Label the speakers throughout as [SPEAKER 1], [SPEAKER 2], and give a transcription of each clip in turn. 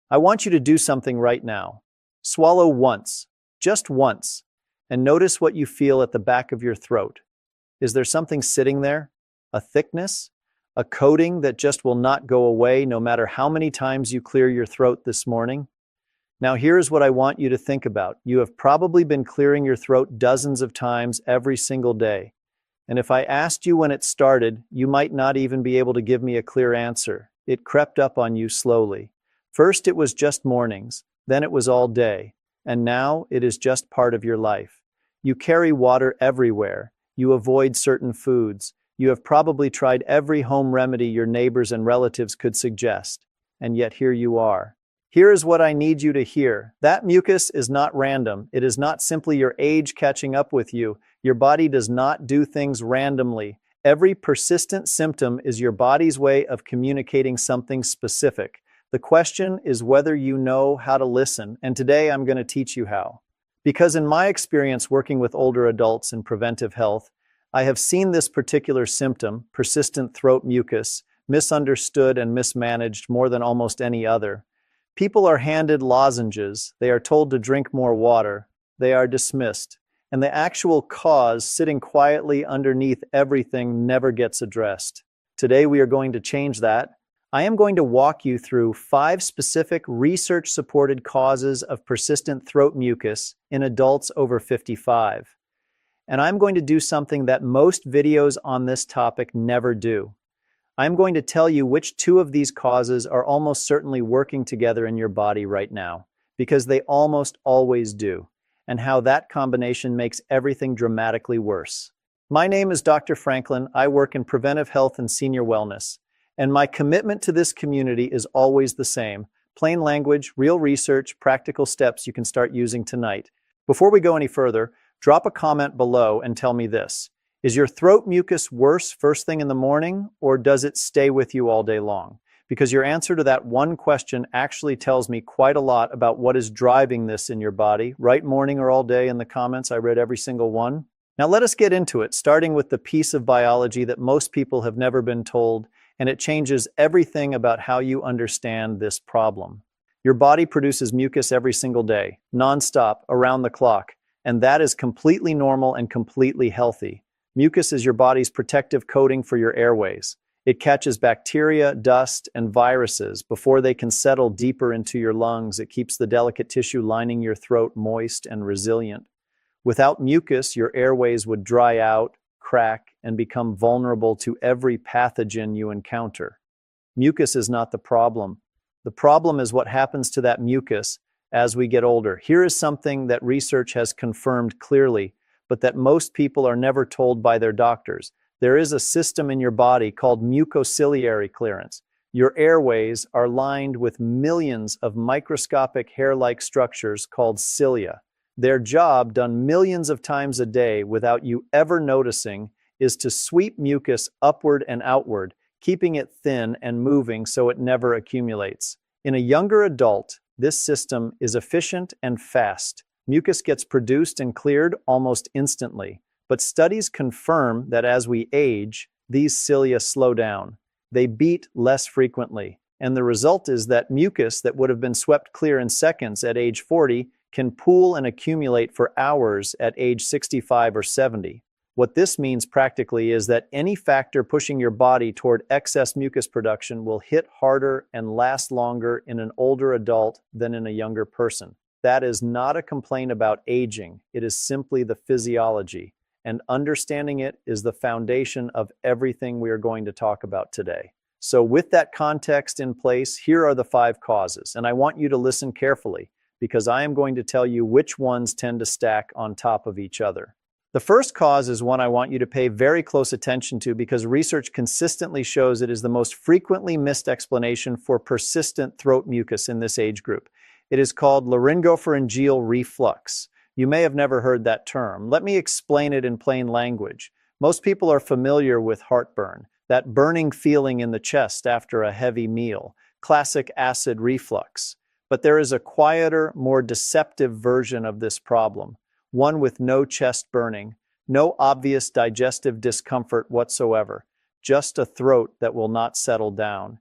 [SPEAKER 1] I want you to do something right now. Swallow once, just once, and notice what you feel at the back of your throat. Is there something sitting there? A thickness? A coating that just will not go away no matter how many times you clear your throat this morning? Now here's what I want you to think about. You have probably been clearing your throat dozens of times every single day. And if I asked you when it started, you might not even be able to give me a clear answer. It crept up on you slowly. First it was just mornings, then it was all day, and now it is just part of your life. You carry water everywhere. You avoid certain foods. You have probably tried every home remedy your neighbors and relatives could suggest, and yet here you are. Here is what I need you to hear. That mucus is not random. It is not simply your age catching up with you. Your body does not do things randomly. Every persistent symptom is your body's way of communicating something specific. The question is whether you know how to listen, and today I'm going to teach you how. Because in my experience working with older adults in preventive health, I have seen this particular symptom, persistent throat mucus, misunderstood and mismanaged more than almost any other. People are handed lozenges, they are told to drink more water, they are dismissed, and the actual cause sitting quietly underneath everything never gets addressed. Today we are going to change that. I am going to walk you through 5 specific research-supported causes of persistent throat mucus in adults over 55. And I'm going to do something that most videos on this topic never do. I'm going to tell you which 2 of these causes are almost certainly working together in your body right now, because they almost always do, and how that combination makes everything dramatically worse. My name is Dr. Franklin. I work in preventive health and senior wellness, and my commitment to this community is always the same: plain language, real research, practical steps you can start using tonight. Before we go any further, drop a comment below and tell me this. Is your throat mucus worse first thing in the morning, or does it stay with you all day long? Because your answer to that one question actually tells me quite a lot about what is driving this in your body. Right morning or all day in the comments, I read every single one. Now let us get into it, starting with the piece of biology that most people have never been told, and it changes everything about how you understand this problem. Your body produces mucus every single day, nonstop, around the clock, and that is completely normal and completely healthy. Mucus is your body's protective coating for your airways. It catches bacteria, dust, and viruses before they can settle deeper into your lungs. It keeps the delicate tissue lining your throat moist and resilient. Without mucus, your airways would dry out, crack, and become vulnerable to every pathogen you encounter. Mucus is not the problem. The problem is what happens to that mucus as we get older. Here is something that research has confirmed clearly, but that most people are never told by their doctors. There is a system in your body called mucociliary clearance. Your airways are lined with millions of microscopic hair-like structures called cilia. Their job, done millions of times a day without you ever noticing, is to sweep mucus upward and outward, keeping it thin and moving so it never accumulates. In a younger adult, this system is efficient and fast. Mucus gets produced and cleared almost instantly, but studies confirm that as we age, these cilia slow down. They beat less frequently, and the result is that mucus that would have been swept clear in seconds at age 40 can pool and accumulate for hours at age 65 or 70. What this means practically is that any factor pushing your body toward excess mucus production will hit harder and last longer in an older adult than in a younger person. That is not a complaint about aging. It is simply the physiology, and understanding it is the foundation of everything we are going to talk about today. So with that context in place, here are the 5 causes, and I want you to listen carefully because I am going to tell you which ones tend to stack on top of each other. The first cause is one I want you to pay very close attention to because research consistently shows it is the most frequently missed explanation for persistent throat mucus in this age group. It is called laryngopharyngeal reflux. You may have never heard that term. Let me explain it in plain language. Most people are familiar with heartburn, that burning feeling in the chest after a heavy meal, classic acid reflux. But there is a quieter, more deceptive version of this problem, one with no chest burning, no obvious digestive discomfort whatsoever, just a throat that will not settle down.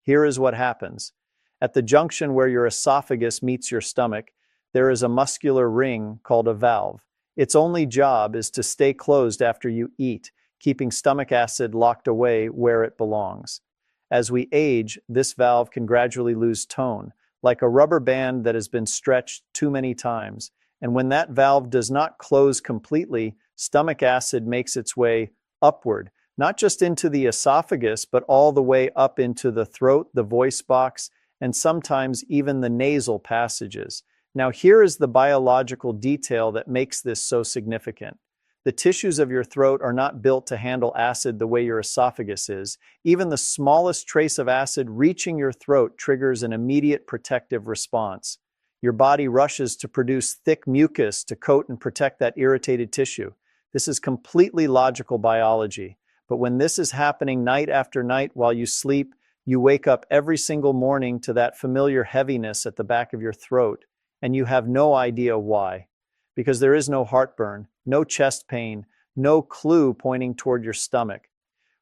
[SPEAKER 1] Here is what happens. At the junction where your esophagus meets your stomach, there is a muscular ring called a valve. Its only job is to stay closed after you eat, keeping stomach acid locked away where it belongs. As we age, this valve can gradually lose tone, like a rubber band that has been stretched too many times. And when that valve does not close completely, stomach acid makes its way upward, not just into the esophagus, but all the way up into the throat, the voice box, and sometimes even the nasal passages. Now, here is the biological detail that makes this so significant. The tissues of your throat are not built to handle acid the way your esophagus is. Even the smallest trace of acid reaching your throat triggers an immediate protective response. Your body rushes to produce thick mucus to coat and protect that irritated tissue. This is completely logical biology. But when this is happening night after night while you sleep, you wake up every single morning to that familiar heaviness at the back of your throat, and you have no idea why. Because there is no heartburn, no chest pain, no clue pointing toward your stomach.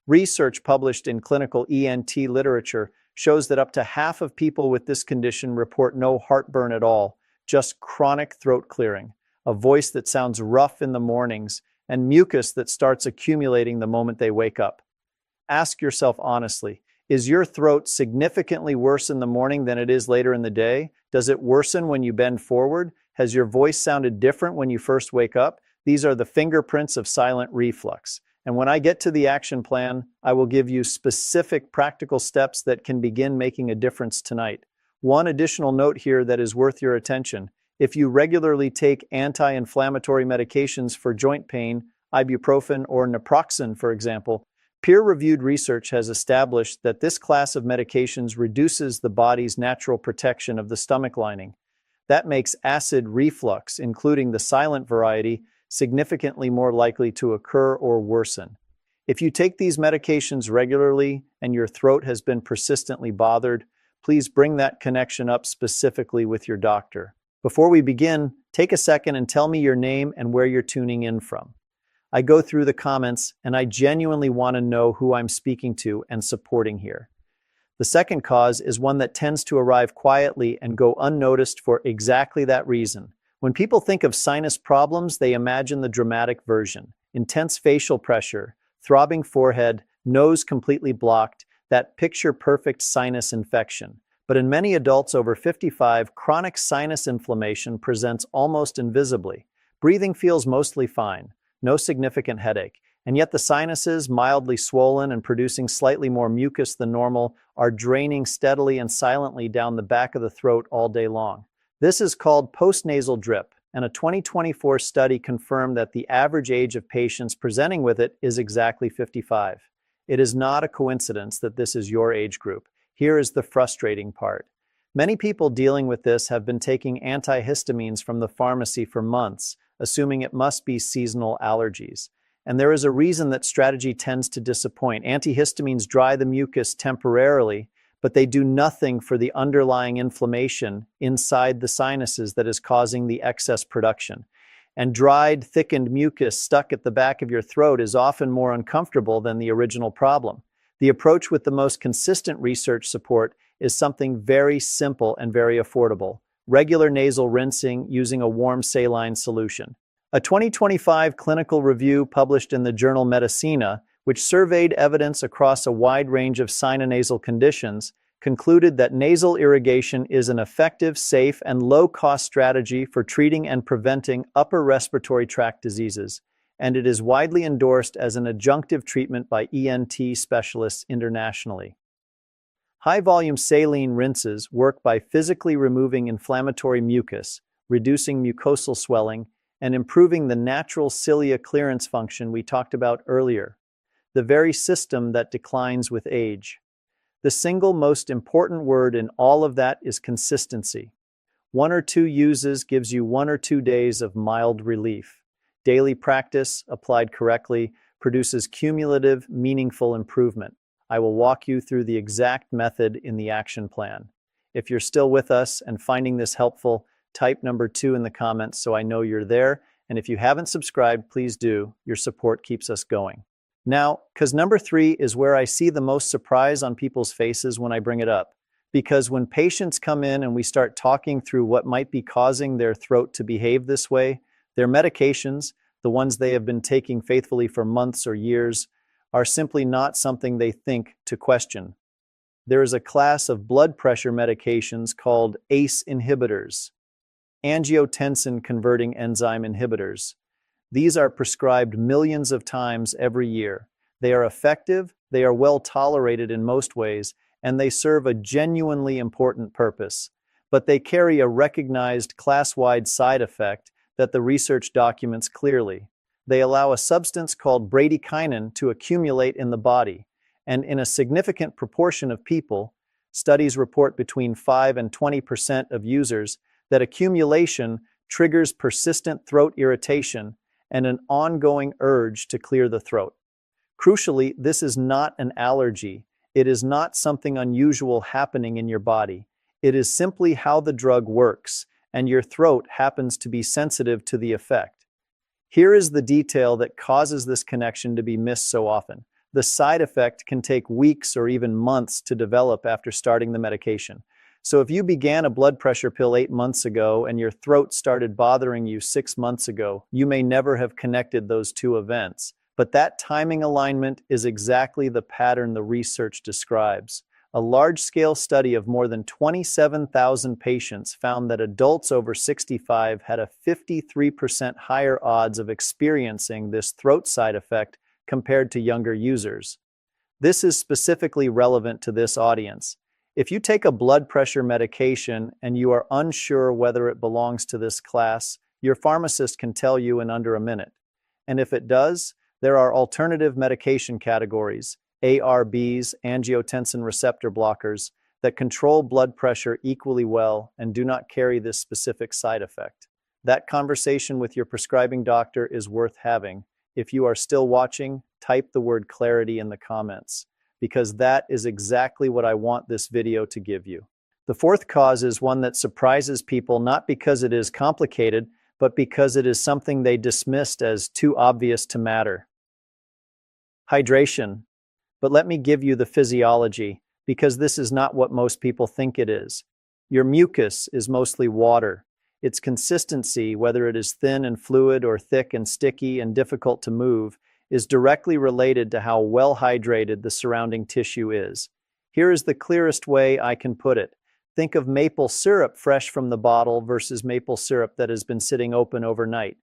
[SPEAKER 1] Research published in clinical ENT literature shows that up to half of people with this condition report no heartburn at all, just chronic throat clearing, a voice that sounds rough in the mornings, and mucus that starts accumulating the moment they wake up. Ask yourself honestly, is your throat significantly worse in the morning than it is later in the day? Does it worsen when you bend forward? Has your voice sounded different when you first wake up? These are the fingerprints of silent reflux. And when I get to the action plan, I will give you specific practical steps that can begin making a difference tonight. One additional note here that is worth your attention. If you regularly take anti-inflammatory medications for joint pain, ibuprofen or naproxen, for example, peer-reviewed research has established that this class of medications reduces the body's natural protection of the stomach lining. That makes acid reflux, including the silent variety, significantly more likely to occur or worsen. If you take these medications regularly and your throat has been persistently bothered, please bring that connection up specifically with your doctor. Before we begin, take a second and tell me your name and where you're tuning in from. I go through the comments and I genuinely want to know who I'm speaking to and supporting here. The second cause is one that tends to arrive quietly and go unnoticed for exactly that reason. When people think of sinus problems, they imagine the dramatic version. Intense facial pressure, throbbing forehead, nose completely blocked, that picture-perfect sinus infection. But in many adults over 55, chronic sinus inflammation presents almost invisibly. Breathing feels mostly fine, no significant headache, and yet the sinuses, mildly swollen and producing slightly more mucus than normal, are draining steadily and silently down the back of the throat all day long. This is called postnasal drip, and a 2024 study confirmed that the average age of patients presenting with it is exactly 55. It is not a coincidence that this is your age group. Here is the frustrating part. Many people dealing with this have been taking antihistamines from the pharmacy for months, assuming it must be seasonal allergies. And there is a reason that strategy tends to disappoint. Antihistamines dry the mucus temporarily, but they do nothing for the underlying inflammation inside the sinuses that is causing the excess production. And dried, thickened mucus stuck at the back of your throat is often more uncomfortable than the original problem. The approach with the most consistent research support is something very simple and very affordable: regular nasal rinsing using a warm saline solution. A 2025 clinical review published in the journal Medicina, which surveyed evidence across a wide range of sinonasal conditions, concluded that nasal irrigation is an effective, safe, and low-cost strategy for treating and preventing upper respiratory tract diseases, and it is widely endorsed as an adjunctive treatment by ENT specialists internationally. High-volume saline rinses work by physically removing inflammatory mucus, reducing mucosal swelling, and improving the natural cilia clearance function we talked about earlier, the very system that declines with age. The single most important word in all of that is consistency. 1 or 2 uses gives you 1 or 2 days of mild relief. Daily practice, applied correctly, produces cumulative, meaningful improvement. I will walk you through the exact method in the action plan. If you're still with us and finding this helpful, type number 2 in the comments so I know you're there. And if you haven't subscribed, please do. Your support keeps us going. Now, because number 3 is where I see the most surprise on people's faces when I bring it up. Because when patients come in and we start talking through what might be causing their throat to behave this way, their medications, the ones they have been taking faithfully for months or years, are simply not something they think to question. There is a class of blood pressure medications called ACE inhibitors, angiotensin-converting enzyme inhibitors. These are prescribed millions of times every year. They are effective, they are well tolerated in most ways, and they serve a genuinely important purpose. But they carry a recognized class-wide side effect that the research documents clearly. They allow a substance called bradykinin to accumulate in the body, and in a significant proportion of people, studies report between 5 and 20% of users, that accumulation triggers persistent throat irritation and an ongoing urge to clear the throat. Crucially, this is not an allergy. It is not something unusual happening in your body. It is simply how the drug works, and your throat happens to be sensitive to the effect. Here is the detail that causes this connection to be missed so often. The side effect can take weeks or even months to develop after starting the medication. So if you began a blood pressure pill 8 months ago and your throat started bothering you 6 months ago, you may never have connected those two events. But that timing alignment is exactly the pattern the research describes. A large-scale study of more than 27,000 patients found that adults over 65 had a 53% higher odds of experiencing this throat side effect compared to younger users. This is specifically relevant to this audience. If you take a blood pressure medication and you are unsure whether it belongs to this class, your pharmacist can tell you in under a minute. And if it does, there are alternative medication categories, ARBs, angiotensin receptor blockers, that control blood pressure equally well and do not carry this specific side effect. That conversation with your prescribing doctor is worth having. If you are still watching, type the word clarity in the comments, because that is exactly what I want this video to give you. The fourth cause is one that surprises people not because it is complicated, but because it is something they dismissed as too obvious to matter. Hydration. But let me give you the physiology, because this is not what most people think it is. Your mucus is mostly water. Its consistency, whether it is thin and fluid or thick and sticky and difficult to move, is directly related to how well hydrated the surrounding tissue is. Here is the clearest way I can put it. Think of maple syrup fresh from the bottle versus maple syrup that has been sitting open overnight.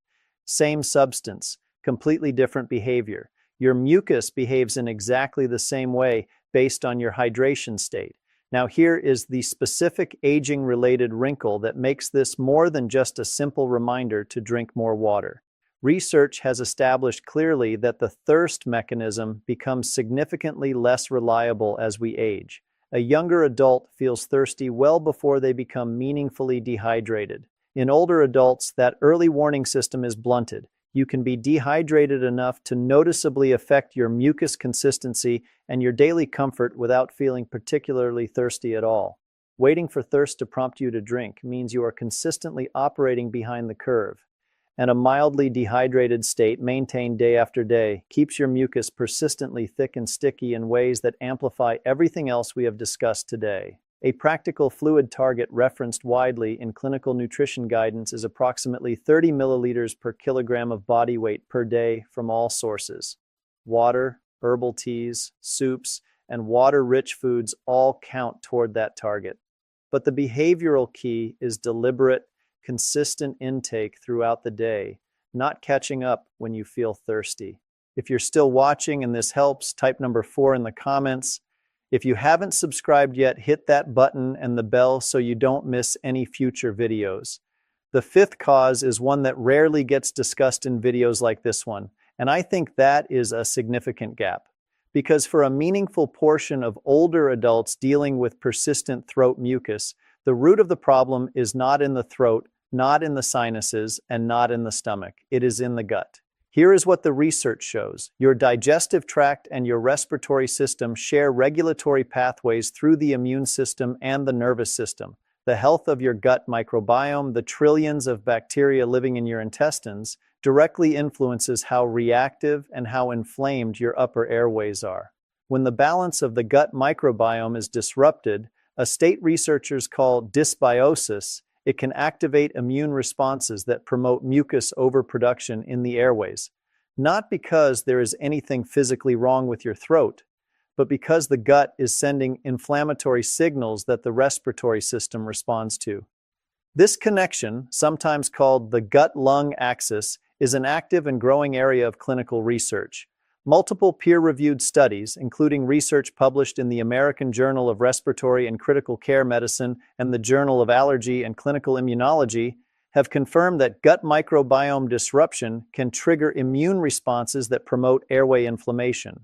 [SPEAKER 1] Same substance, completely different behavior. Your mucus behaves in exactly the same way based on your hydration state. Now here is the specific aging-related wrinkle that makes this more than just a simple reminder to drink more water. Research has established clearly that the thirst mechanism becomes significantly less reliable as we age. A younger adult feels thirsty well before they become meaningfully dehydrated. In older adults, that early warning system is blunted. You can be dehydrated enough to noticeably affect your mucus consistency and your daily comfort without feeling particularly thirsty at all. Waiting for thirst to prompt you to drink means you are consistently operating behind the curve, and a mildly dehydrated state maintained day after day keeps your mucus persistently thick and sticky in ways that amplify everything else we have discussed today. A practical fluid target referenced widely in clinical nutrition guidance is approximately 30 milliliters per kilogram of body weight per day from all sources. Water, herbal teas, soups, and water-rich foods all count toward that target. But the behavioral key is deliberate, consistent intake throughout the day, not catching up when you feel thirsty. If you're still watching and this helps, type number 4 in the comments. If you haven't subscribed yet, hit that button and the bell so you don't miss any future videos. The fifth cause is one that rarely gets discussed in videos like this one, and I think that is a significant gap. Because for a meaningful portion of older adults dealing with persistent throat mucus, the root of the problem is not in the throat, not in the sinuses, and not in the stomach. It is in the gut. Here is what the research shows. Your digestive tract and your respiratory system share regulatory pathways through the immune system and the nervous system. The health of your gut microbiome, the trillions of bacteria living in your intestines, directly influences how reactive and how inflamed your upper airways are. When the balance of the gut microbiome is disrupted, a state researchers call dysbiosis. It can activate immune responses that promote mucus overproduction in the airways. Not because there is anything physically wrong with your throat, but because the gut is sending inflammatory signals that the respiratory system responds to. This connection, sometimes called the gut-lung axis, is an active and growing area of clinical research. Multiple peer-reviewed studies, including research published in the American Journal of Respiratory and Critical Care Medicine and the Journal of Allergy and Clinical Immunology, have confirmed that gut microbiome disruption can trigger immune responses that promote airway inflammation.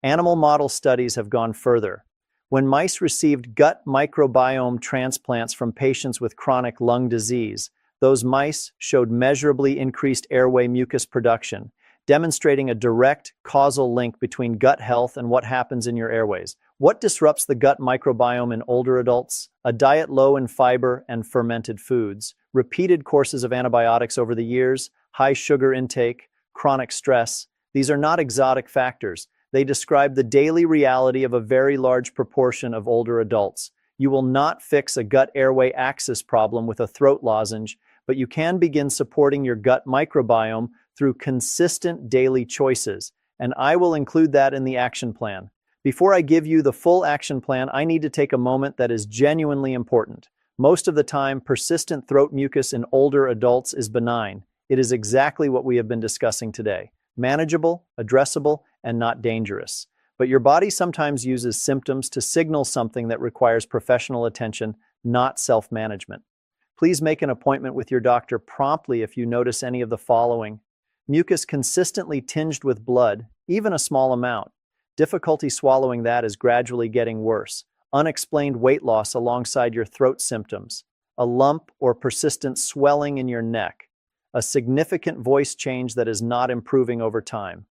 [SPEAKER 1] Animal model studies have gone further. When mice received gut microbiome transplants from patients with chronic lung disease, those mice showed measurably increased airway mucus production, demonstrating a direct causal link between gut health and what happens in your airways. What disrupts the gut microbiome in older adults? A diet low in fiber and fermented foods, repeated courses of antibiotics over the years, high sugar intake, chronic stress. These are not exotic factors. They describe the daily reality of a very large proportion of older adults. You will not fix a gut airway axis problem with a throat lozenge, but you can begin supporting your gut microbiome through consistent daily choices, and I will include that in the action plan. Before I give you the full action plan, I need to take a moment that is genuinely important. Most of the time, persistent throat mucus in older adults is benign. It is exactly what we have been discussing today. Manageable, addressable, and not dangerous. But your body sometimes uses symptoms to signal something that requires professional attention, not self-management. Please make an appointment with your doctor promptly if you notice any of the following. Mucus consistently tinged with blood, even a small amount. Difficulty swallowing that is gradually getting worse. Unexplained weight loss alongside your throat symptoms. A lump or persistent swelling in your neck. A significant voice change that is not improving over time.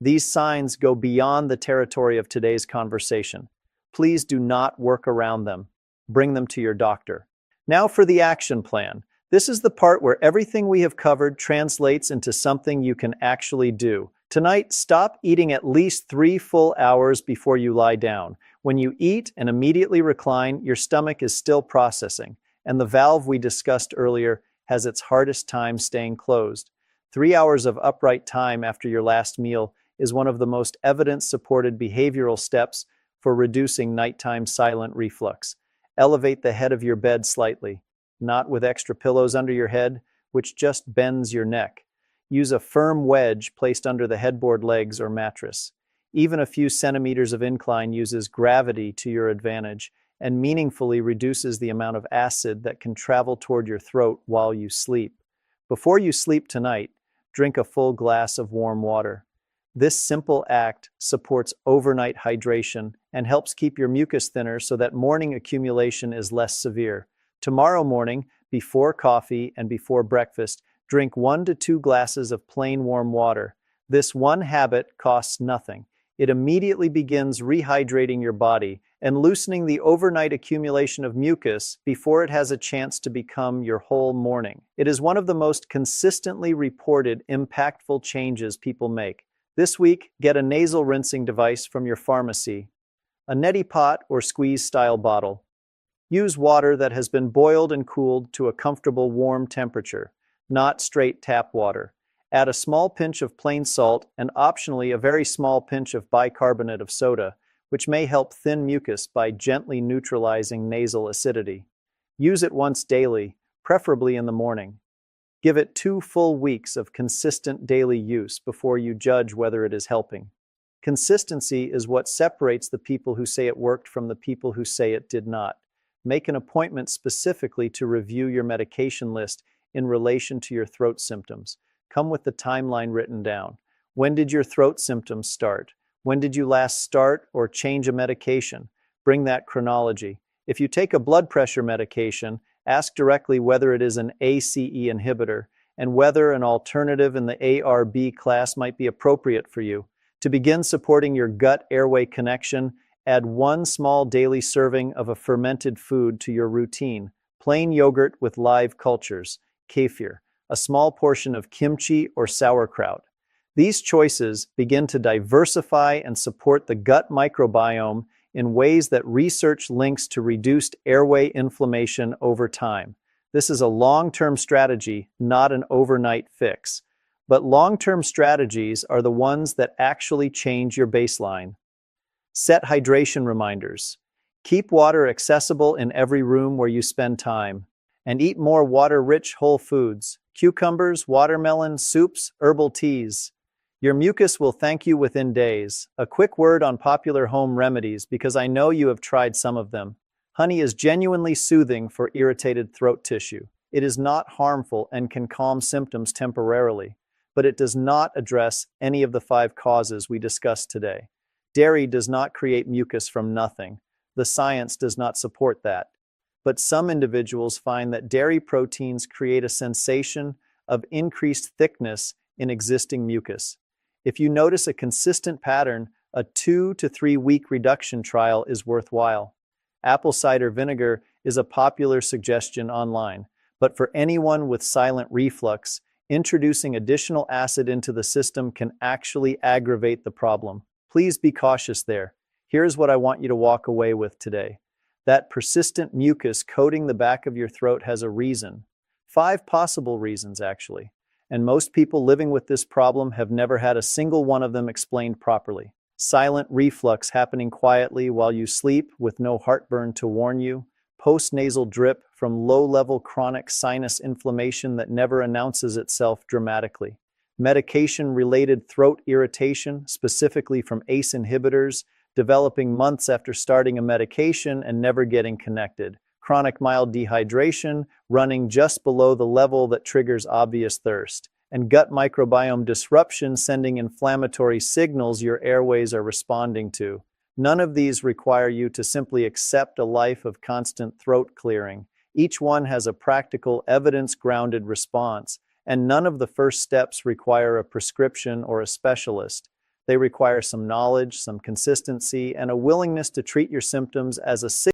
[SPEAKER 1] These signs go beyond the territory of today's conversation. Please do not work around them. Bring them to your doctor. Now for the action plan. This is the part where everything we have covered translates into something you can actually do. Tonight, stop eating at least 3 full hours before you lie down. When you eat and immediately recline, your stomach is still processing, and the valve we discussed earlier has its hardest time staying closed. 3 hours of upright time after your last meal is one of the most evidence-supported behavioral steps for reducing nighttime silent reflux. Elevate the head of your bed slightly, not with extra pillows under your head, which just bends your neck. Use a firm wedge placed under the headboard legs or mattress. Even a few centimeters of incline uses gravity to your advantage and meaningfully reduces the amount of acid that can travel toward your throat while you sleep. Before you sleep tonight, drink a full glass of warm water. This simple act supports overnight hydration and helps keep your mucus thinner so that morning accumulation is less severe. Tomorrow morning, before coffee and before breakfast, drink 1 to 2 glasses of plain warm water. This one habit costs nothing. It immediately begins rehydrating your body and loosening the overnight accumulation of mucus before it has a chance to become your whole morning. It is one of the most consistently reported impactful changes people make. This week, get a nasal rinsing device from your pharmacy, a neti pot or squeeze-style bottle. Use water that has been boiled and cooled to a comfortable warm temperature, not straight tap water. Add a small pinch of plain salt and optionally a very small pinch of bicarbonate of soda, which may help thin mucus by gently neutralizing nasal acidity. Use it once daily, preferably in the morning. Give it 2 full weeks of consistent daily use before you judge whether it is helping. Consistency is what separates the people who say it worked from the people who say it did not. Make an appointment specifically to review your medication list in relation to your throat symptoms. Come with the timeline written down. When did your throat symptoms start? When did you last start or change a medication? Bring that chronology. If you take a blood pressure medication, ask directly whether it is an ACE inhibitor and whether an alternative in the ARB class might be appropriate for you. To begin supporting your gut-airway connection, add 1 small daily serving of a fermented food to your routine. Plain yogurt with live cultures, kefir, a small portion of kimchi or sauerkraut. These choices begin to diversify and support the gut microbiome in ways that research links to reduced airway inflammation over time. This is a long-term strategy, not an overnight fix. But long-term strategies are the ones that actually change your baseline. Set hydration reminders. Keep water accessible in every room where you spend time. And eat more water-rich whole foods, cucumbers, watermelon, soups, herbal teas. Your mucus will thank you within days. A quick word on popular home remedies because I know you have tried some of them. Honey is genuinely soothing for irritated throat tissue. It is not harmful and can calm symptoms temporarily, but it does not address any of the 5 causes we discussed today. Dairy does not create mucus from nothing. The science does not support that. But some individuals find that dairy proteins create a sensation of increased thickness in existing mucus. If you notice a consistent pattern, a 2 to 3 week reduction trial is worthwhile. Apple cider vinegar is a popular suggestion online, but for anyone with silent reflux, introducing additional acid into the system can actually aggravate the problem. Please be cautious there. Here's what I want you to walk away with today. That persistent mucus coating the back of your throat has a reason. 5 possible reasons, actually. And most people living with this problem have never had a single one of them explained properly. Silent reflux happening quietly while you sleep with no heartburn to warn you. Postnasal drip from low-level chronic sinus inflammation that never announces itself dramatically. Medication-related throat irritation, specifically from ACE inhibitors, developing months after starting a medication and never getting connected. Chronic mild dehydration, running just below the level that triggers obvious thirst. And gut microbiome disruption sending inflammatory signals your airways are responding to. None of these require you to simply accept a life of constant throat clearing. Each one has a practical, evidence-grounded response, and none of the first steps require a prescription or a specialist. They require some knowledge, some consistency, and a willingness to treat your symptoms as a signal